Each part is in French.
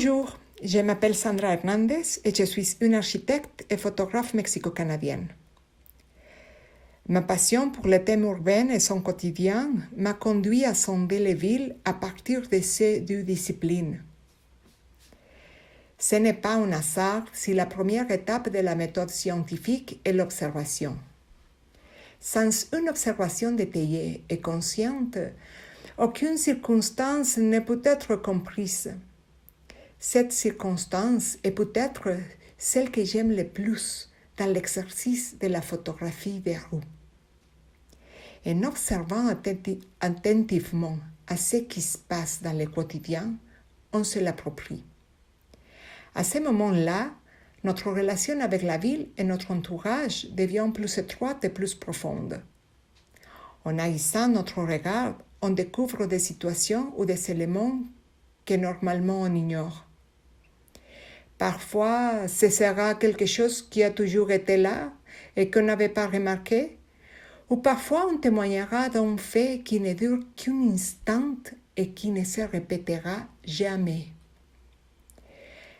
Bonjour, je m'appelle Sandra Hernandez et je suis une architecte et photographe mexico-canadienne. Ma passion pour les thèmes urbains et son quotidien m'a conduit à sonder les villes à partir de ces deux disciplines. Ce n'est pas un hasard si la première étape de la méthode scientifique est l'observation. Sans une observation détaillée et consciente, aucune circonstance ne peut être comprise. Cette circonstance est peut-être celle que j'aime le plus dans l'exercice de la photographie des rues. En observant attentivement à ce qui se passe dans le quotidien, on se l'approprie. À ce moment-là, notre relation avec la ville et notre entourage devient plus étroite et plus profonde. En haïssant notre regard, on découvre des situations ou des éléments que normalement on ignore. Parfois, ce sera quelque chose qui a toujours été là et qu'on n'avait pas remarqué, ou parfois on témoignera d'un fait qui ne dure qu'un instant et qui ne se répétera jamais.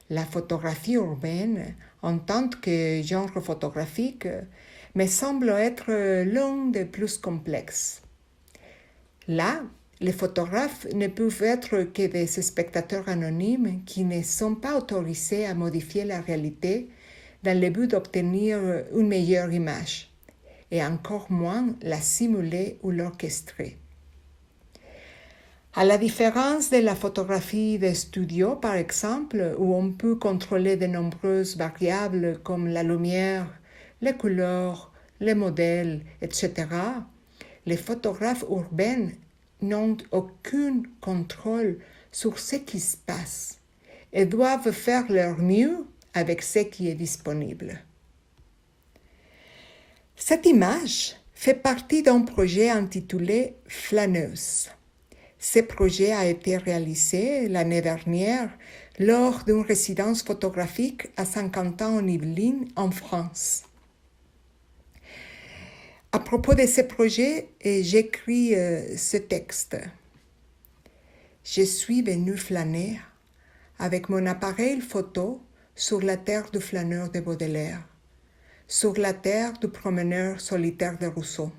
La photographie urbaine, en tant que genre photographique, me semble être l'un des plus complexes. Là, les photographes ne peuvent être que des spectateurs anonymes qui ne sont pas autorisés à modifier la réalité dans le but d'obtenir une meilleure image, et encore moins la simuler ou l'orchestrer. À la différence de la photographie de studio, par exemple, où on peut contrôler de nombreuses variables comme la lumière, les couleurs, les modèles, etc., les photographes urbains n'ont aucun contrôle sur ce qui se passe et doivent faire leur mieux avec ce qui est disponible. Cette image fait partie d'un projet intitulé Flâneuse. Ce projet a été réalisé l'année dernière lors d'une résidence photographique à Saint-Quentin en Yvelines, en France. À propos de ce projet, j'écris ce texte. Je suis venue flâner avec mon appareil photo sur la terre du flâneur de Baudelaire, sur la terre du promeneur solitaire de Rousseau.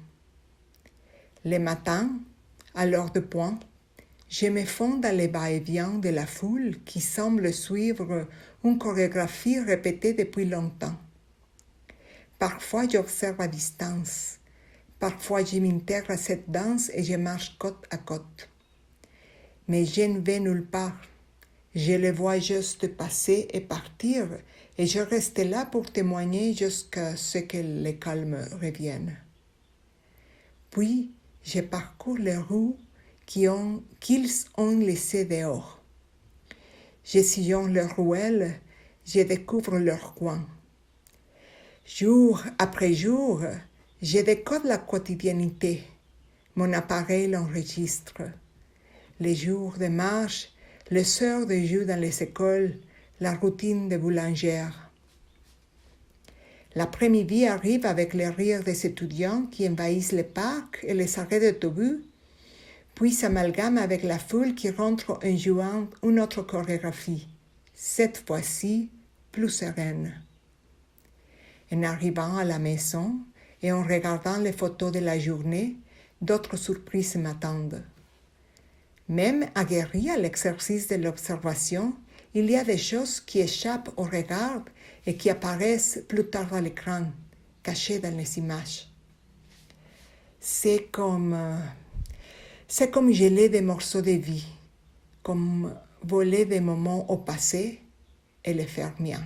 Le matin, à l'heure de pointe, je me fonds dans les va-et-vient de la foule qui semble suivre une chorégraphie répétée depuis longtemps. Parfois, j'observe à distance. Parfois, je m'intègre à cette danse et je marche côte à côte. Mais je ne vais nulle part. Je les vois juste passer et partir et je reste là pour témoigner jusqu'à ce que le calme revienne. Puis, je parcours les rues qu'ils ont laissées dehors. Je sillonne leurs ruelles, je découvre leurs coins. Jour après jour, je décode la quotidiennité. Mon appareil l'enregistre. Les jours de marche, les heures de jeu dans les écoles, la routine de boulangère. L'après-midi arrive avec les rires des étudiants qui envahissent les parcs et les arrêts d'autobus, puis s'amalgame avec la foule qui rentre en jouant une autre chorégraphie, cette fois-ci plus sereine. En arrivant à la maison et en regardant les photos de la journée, d'autres surprises m'attendent. Même aguerri à l'exercice de l'observation, il y a des choses qui échappent au regard et qui apparaissent plus tard à l'écran, cachées dans les images. C'est comme geler des morceaux de vie, comme voler des moments au passé et les faire miens.